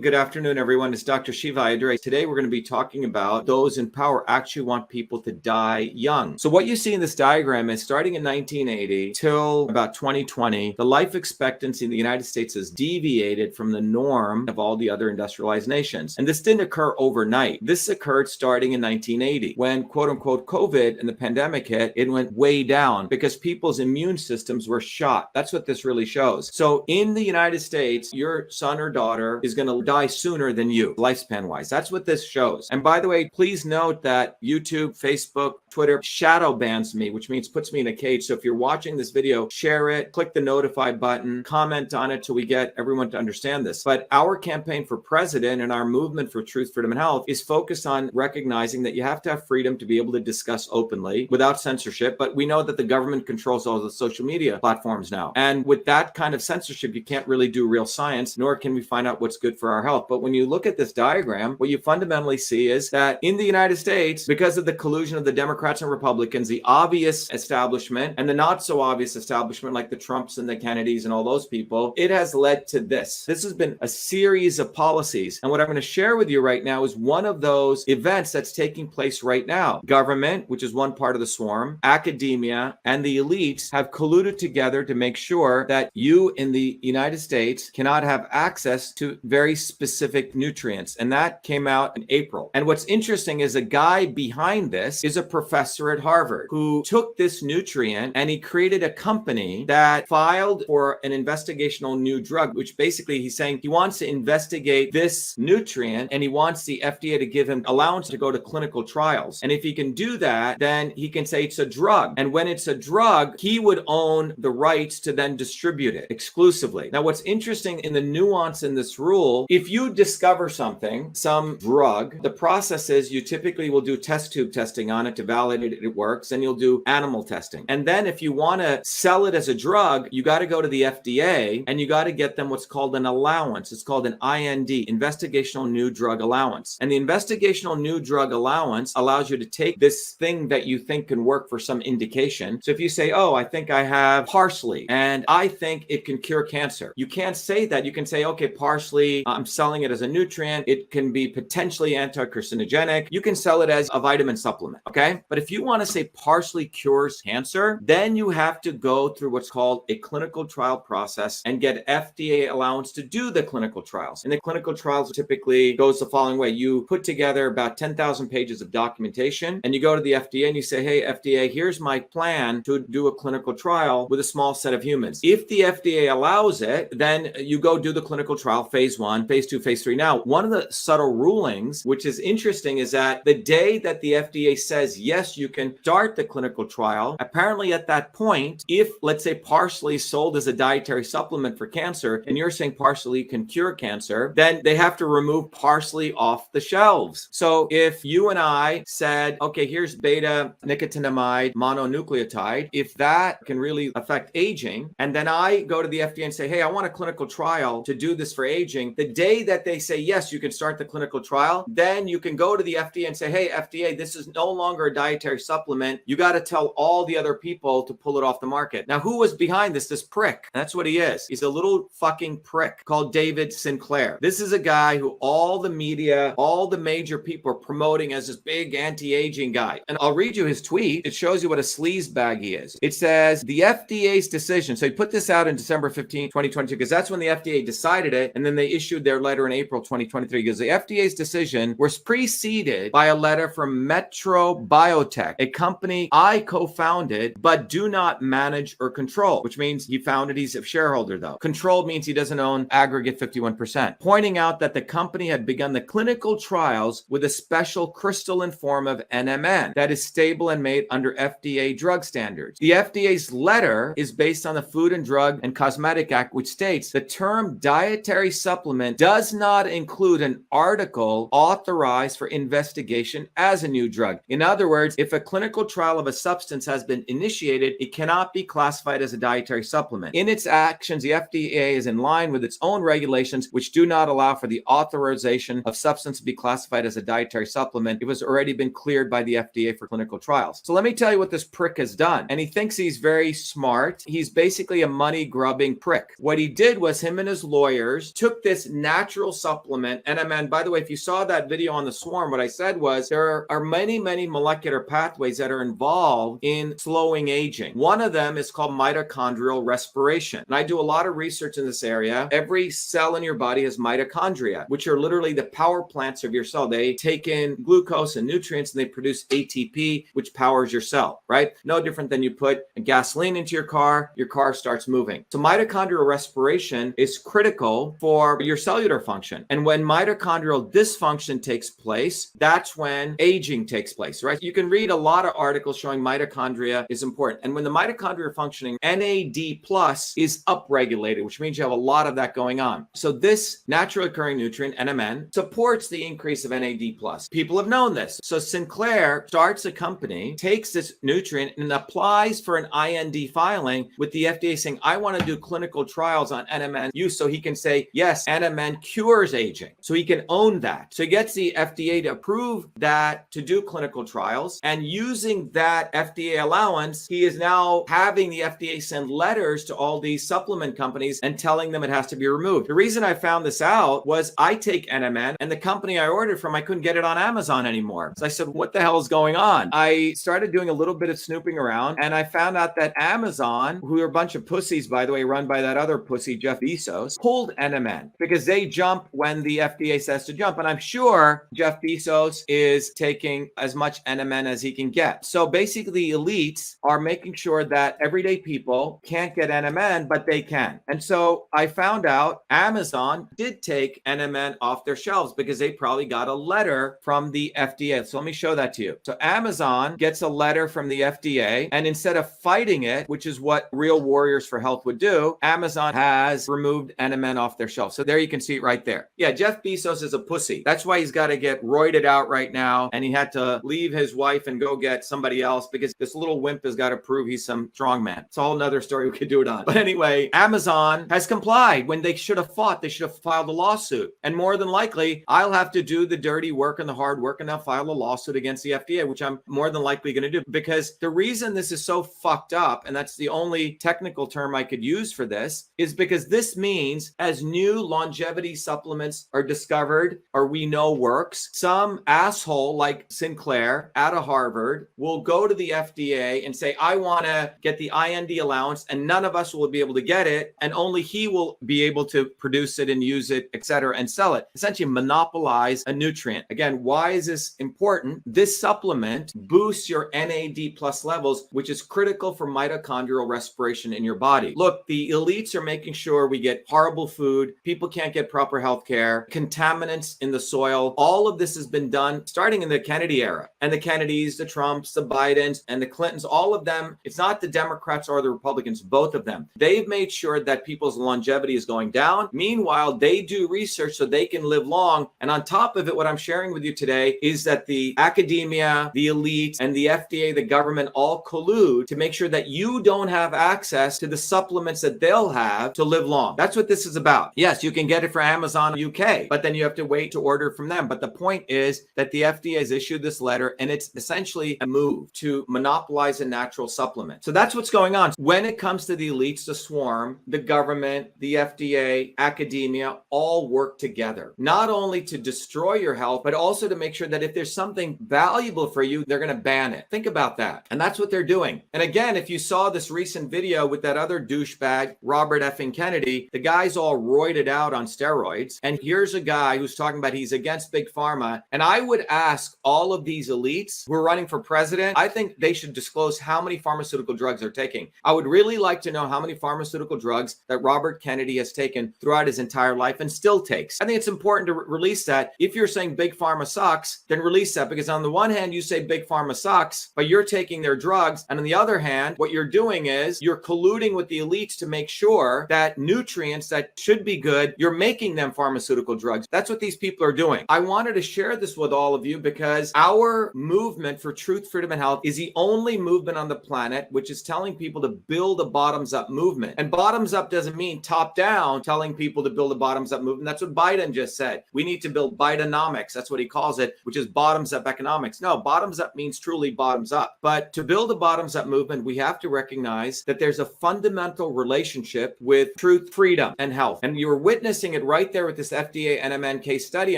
Good afternoon, everyone. It's Dr. Shiva Ayyadurai. Today, we're going to be talking about those in power actually want people to die young. So what you see in this diagram is starting in 1980 till about 2020, the life expectancy in the United States has deviated from the norm of all the other industrialized nations. And this didn't occur overnight. This occurred starting in 1980 when, quote unquote, COVID and the pandemic hit. It went way down because people's immune systems were shot. That's what this really shows. So in the United States, your son or daughter is going to die sooner than you, lifespan wise. That's what this shows. And by the way, please note that YouTube, Facebook, Twitter shadow bans me, which means puts me in a cage. So if you're watching this video, share it, click the notify button, comment on it till we get everyone to understand this. But our campaign for president and our movement for truth, freedom, and health is focused on recognizing that you have to have freedom to be able to discuss openly without censorship. But we know that the government controls all the social media platforms now. And with that kind of censorship, you can't really do real science, nor can we find out what's good for our health. But when you look at this diagram, what you fundamentally see is that in the United States, because of the collusion of the Democrats and Republicans, the obvious establishment and the not so obvious establishment like the Trumps and the Kennedys and all those people, it has led to this. This has been a series of policies. And what I'm going to share with you right now is one of those events that's taking place right now. Government, which is one part of the swarm, academia, and the elites have colluded together to make sure that you in the United States cannot have access to very specific nutrients. And that came out in April. And what's interesting is a guy behind this is a professor at Harvard who took this nutrient and he created a company that filed for an investigational new drug, which basically he's saying he wants to investigate this nutrient and he wants the FDA to give him allowance to go to clinical trials. And if he can do that, then he can say it's a drug. And when it's a drug, he would own the rights to then distribute it exclusively. Now, what's interesting in the nuance in this rule, if you discover something, some drug, the process is you typically will do test tube testing on it to validate it works, and you'll do animal testing. And then if you want to sell it as a drug, you got to go to the FDA and you got to get them what's called an allowance. It's called an IND, Investigational New Drug Allowance. And the Investigational New Drug Allowance allows you to take this thing that you think can work for some indication. So if you say, oh, I think I have parsley and I think it can cure cancer, you can't say that. You can say, okay, parsley, I'm selling it as a nutrient. It can be potentially anti-carcinogenic. You can sell it as a vitamin supplement, okay? But if you want to say parsley cures cancer, then you have to go through what's called a clinical trial process and get FDA allowance to do the clinical trials. And the clinical trials typically goes the following way. You put together about 10,000 pages of documentation and you go to the FDA and you say, hey, FDA, here's my plan to do a clinical trial with a small set of humans. If the FDA allows it, then you go do the clinical trial, phase 1, phase 2, phase 3. Now, one of the subtle rulings, which is interesting, is that the day that the FDA says, yes, you can start the clinical trial, apparently at that point, if, let's say, parsley is sold as a dietary supplement for cancer, and you're saying parsley can cure cancer, then they have to remove parsley off the shelves. So if you and I said, okay, here's beta nicotinamide mononucleotide, if that can really affect aging, and then I go to the FDA and say, hey, I want a clinical trial to do this for aging, the day that they say, yes, you can start the clinical trial, then you can go to the FDA and say, hey, FDA, this is no longer a dietary supplement. You got to tell all the other people to pull it off the market. Now, who was behind this? This prick. That's what he is. He's a little fucking prick called David Sinclair. This is a guy who all the media, all the major people are promoting as this big anti-aging guy. And I'll read you his tweet. It shows you what a sleazebag he is. It says, the FDA's decision. So he put this out in December 15, 2022, because that's when the FDA decided it. And then they issued their letter in April 2023. Because the FDA's decision was preceded by a letter from Metro Biotech, a company I co-founded, but do not manage or control, which means he founded, he's a shareholder though. Controlled means he doesn't own aggregate 51%, pointing out that the company had begun the clinical trials with a special crystalline form of NMN that is stable and made under FDA drug standards. The FDA's letter is based on the Food and Drug and Cosmetic Act, which states the term dietary supplement does not include an article authorized for investigation as a new drug. In other words, if a clinical trial of a substance has been initiated, it cannot be classified as a dietary supplement. In its actions, the FDA is in line with its own regulations, which do not allow for the authorization of substance to be classified as a dietary supplement. It has already been cleared by the FDA for clinical trials. So let me tell you what this prick has done. And he thinks he's very smart. He's basically a money-grubbing prick. What he did was him and his lawyers took this natural supplement, NMN. By the way, if you saw that video on the swarm, what I said was there are many, many molecular pathways that are involved in slowing aging. One of them is called mitochondrial respiration. And I do a lot of research in this area. Every cell in your body has mitochondria, which are literally the power plants of your cell. They take in glucose and nutrients and they produce ATP, which powers your cell, right? No different than you put gasoline into your car starts moving. So mitochondrial respiration is critical for your cellular function. And when mitochondrial dysfunction takes place, that's when aging takes place, right? You can read a lot of articles showing mitochondria is important. And when the mitochondria are functioning, NAD plus is upregulated, which means you have a lot of that going on. So this naturally occurring nutrient, NMN, supports the increase of NAD plus. People have known this. So Sinclair starts a company, takes this nutrient and applies for an IND filing with the FDA saying, I want to do clinical trials on NMN use. So he can say, yes, NMN cures aging. So he can own that. So he gets the FDA to approve that to do clinical trials. And using that FDA allowance, he is now having the FDA send letters to all these supplement companies and telling them it has to be removed. The reason I found this out was I take NMN and the company I ordered from, I couldn't get it on Amazon anymore. So I said, what the hell is going on? I started doing a little bit of snooping around and I found out that Amazon, who are a bunch of pussies, by the way, run by that other pussy, Jeff Bezos, pulled NMN because they jump when the FDA says to jump. And I'm sure Jeff Bezos is taking as much NMN as he can get. So basically, elites are making sure that everyday people can't get NMN, but they can. And so I found out Amazon did take NMN off their shelves because they probably got a letter from the FDA. So let me show that to you. So Amazon gets a letter from the FDA, and instead of fighting it, which is what Real Warriors for Health would do, Amazon has removed NMN off their shelf. So there you can see it right there. Yeah, Jeff Bezos is a pussy. That's why he's got to get roided out right now, and he had to leave his wife and go get somebody else because this little wimp has got to prove he's some strong man. It's a whole nother story we could do it on. But anyway, Amazon has complied when they should have fought. They should have filed a lawsuit. And more than likely, I'll have to do the dirty work and the hard work, and I'll file a lawsuit against the FDA, which I'm more than likely going to do. Because the reason this is so fucked up, and that's the only technical term I could use for this, is because this means as new longevity supplements are discovered or we know works, some asshole like Sinclair out of Harvard will go to the FDA and say, I want to get the IND allowance, and none of us will be able to get it, and only he will be able to produce it and use it, etc., and sell it. Essentially monopolize a nutrient. Again, why is this important? This supplement boosts your NAD plus levels, which is critical for mitochondrial respiration in your body. Look, the elites are making sure we get horrible food, people can't get proper health care, contaminants in the soil. All of this has been done starting in the Kennedy era. And the Kennedys, the Trumps, the Bidens, and the Clintons, all of them, it's not the Democrats or the Republicans, both of them. They've made sure that people's longevity is going down. Meanwhile, they do research so they can live long. And on top of it, what I'm sharing with you today is that the academia, the elite, and the FDA, the government all collude to make sure that you don't have access to the supplements that they'll have to live long. That's what this is about. Yes, you can get it from Amazon UK, but then you have to wait to order from them. But the point is that the FDA has issued this letter, and it's essentially a move to monopolize a natural supplement. So that's what's going on. When it comes to the elites, the swarm, the government, the FDA, academia, all work together, not only to destroy your health, but also to make sure that if there's something valuable for you, they're going to ban it. Think about that. And that's what they're doing. And again, if you saw this recent video with that other douchebag, Robert effing Kennedy, the guy's all roided out on steroids. And here's a guy who's talking about he's against big pharma. And I would ask all of these elites who are running for president, I think they should disclose how many pharmaceutical drugs they're taking. I would really like to know how many pharmaceutical drugs that Robert Kennedy has taken throughout his entire life and still takes. I think it's important to release that. If you're saying big pharma sucks, then release that, because on the one hand, you say big pharma sucks, but you're taking their drugs. And on the other hand, what you're doing is you're colluding with the elites to make sure that nutrients that should be good, you're making them pharmaceutical drugs. That's what these people are doing. I wanted to share this with all of you because our movement for truth, freedom, and health is the only movement on the planet which is telling people to build a bottoms-up movement. And bottoms-up doesn't mean top-down, telling people to build a bottoms-up movement. That's what Biden just said. We need to build Bidenomics. That's what he calls it, which is bottoms-up economics. No, bottoms-up means truly bottoms-up. But to build a bottoms-up movement, we have to recognize that there's a fundamental relationship with truth, freedom, and health. And you're witnessing it it right there with this FDA NMN case study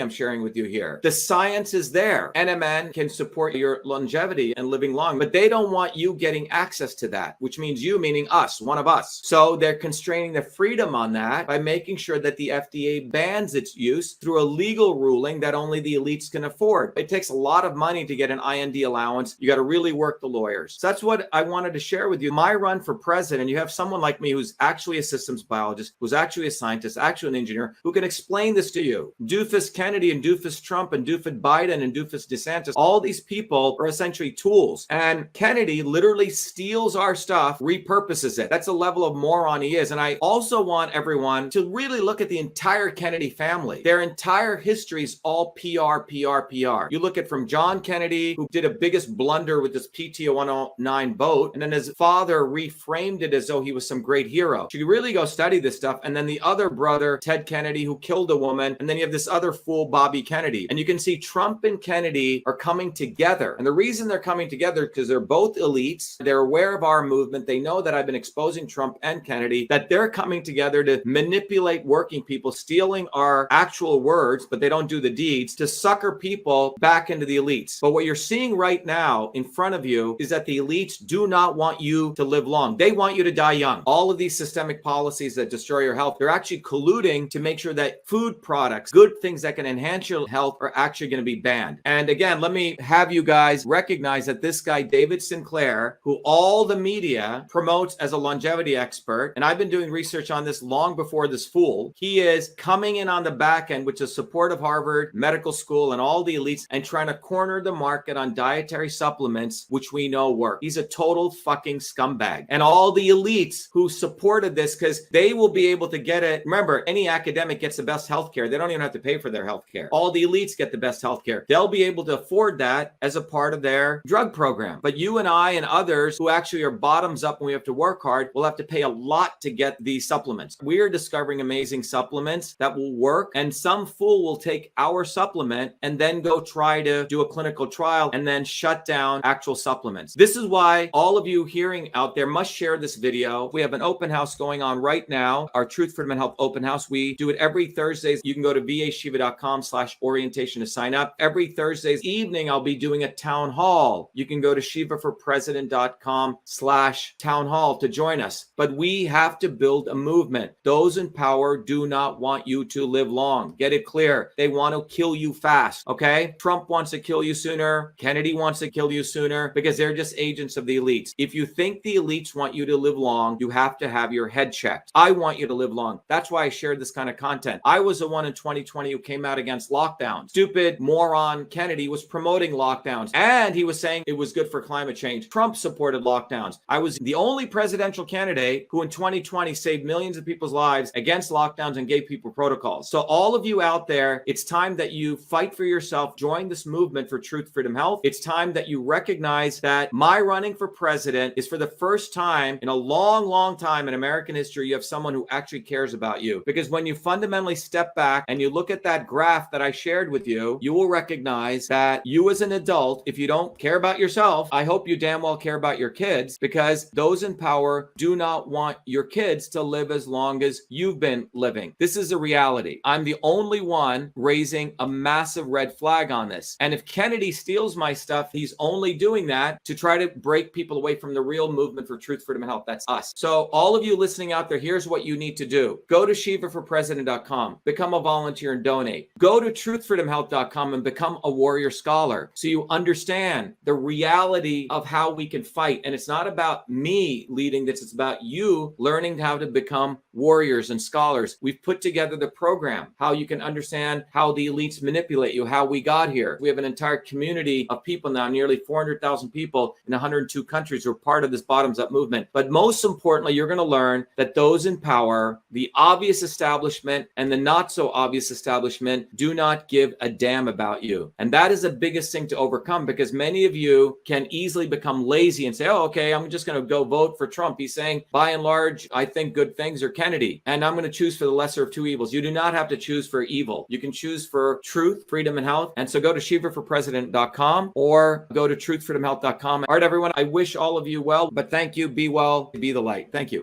I'm sharing with you here. The science is there. NMN can support your longevity and living long, but they don't want you getting access to that, which means you, meaning us, one of us. So they're constraining the freedom on that by making sure that the FDA bans its use through a legal ruling that only the elites can afford. It takes a lot of money to get an IND allowance. You got to really work the lawyers. So that's what I wanted to share with you. My run for president, you have someone like me who's actually a systems biologist, who's actually a scientist, actually an engineer, who can explain this to you. Doofus Kennedy and Doofus Trump and Doofus Biden and Doofus DeSantis, all these people are essentially tools. And Kennedy literally steals our stuff, repurposes it. That's the level of moron he is. And I also want everyone to really look at the entire Kennedy family. Their entire history is all PR, PR, PR. You look at from John Kennedy, who did a biggest blunder with this PT 109 boat, and then his father reframed it as though he was some great hero. You really go study this stuff. And then the other brother, Ted Kennedy, who killed a woman. And then you have this other fool, Bobby Kennedy. And you can see Trump and Kennedy are coming together. And the reason they're coming together because they're both elites. They're aware of our movement. They know that I've been exposing Trump and Kennedy, that they're coming together to manipulate working people, stealing our actual words, but they don't do the deeds, to sucker people back into the elites. But what you're seeing right now in front of you is that the elites do not want you to live long. They want you to die young. All of these systemic policies that destroy your health, they're actually colluding to make sure that food products, good things that can enhance your health, are actually going to be banned. And again, let me have you guys recognize that this guy, David Sinclair, who all the media promotes as a longevity expert, and I've been doing research on this long before this fool, he is coming in on the back end with the support of Harvard Medical School and all the elites and trying to corner the market on dietary supplements, which we know work. He's a total fucking scumbag. And all the elites who supported this, because they will be able to get it. Remember, any academic gets the best healthcare. They don't even have to pay for their healthcare. All the elites get the best healthcare. They'll be able to afford that as a part of their drug program. But you and I and others who actually are bottoms up and we have to work hard will have to pay a lot to get these supplements. We are discovering amazing supplements that will work, and some fool will take our supplement and then go try to do a clinical trial and then shut down actual supplements. This is why all of you hearing out there must share this video. We have an open house going on right now, our Truth, Freedom, and Health open house. We do it every Thursdays. You can go to vashiva.com/orientation to sign up. Every Thursdays evening, I'll be doing a town hall. You can go to shivaforpresident.com/town hall to join us. But we have to build a movement. Those in power do not want you to live long. Get it clear. They want to kill you fast. Okay? Trump wants to kill you sooner. Kennedy wants to kill you sooner because they're just agents of the elites. If you think the elites want you to live long, you have to have your head checked. I want you to live long. That's why I shared this kind of content. I was the one in 2020 who came out against lockdowns. Stupid moron Kennedy was promoting lockdowns, and he was saying it was good for climate change. Trump supported lockdowns. I was the only presidential candidate who in 2020 saved millions of people's lives against lockdowns and gave people protocols. So all of you out there, it's time that you fight for yourself. Join this movement for truth, freedom, health. It's time that you recognize that my running for president is for the first time in a long, long time in American history, you have someone who actually cares about you. Because when you fundamentally step back and you look at that graph that I shared with you, you will recognize that you as an adult, if you don't care about yourself, I hope you damn well care about your kids, because those in power do not want your kids to live as long as you've been living. This is a reality. I'm the only one raising a massive red flag on this. And if Kennedy steals my stuff, he's only doing that to try to break people away from the real movement for truth, freedom, and health. That's us. So all of you listening out there, here's what you need to do. Go to shivaforpresident.com, become a volunteer and donate. Go to truthfreedomhealth.com and become a warrior scholar so you understand the reality of how we can fight. And it's not about me leading this. It's about you learning how to become warriors and scholars. We've put together the program, how you can understand how the elites manipulate you, how we got here. We have an entire community of people now, nearly 400,000 people in 102 countries who are part of this bottoms-up movement. But most importantly, you're going to learn that those in power, the obvious establishment and the not so obvious establishment, do not give a damn about you. And that is the biggest thing to overcome, because many of you can easily become lazy and say, oh, okay, I'm just going to go vote for Trump. He's saying, by and large, I think good things, or Kennedy, and I'm going to choose for the lesser of two evils. You do not have to choose for evil. You can choose for truth, freedom, and health. And so go to shivaforpresident.com or go to truthfreedomhealth.com. All right, everyone, I wish all of you well, but thank you. Be well, be the light. Thank you.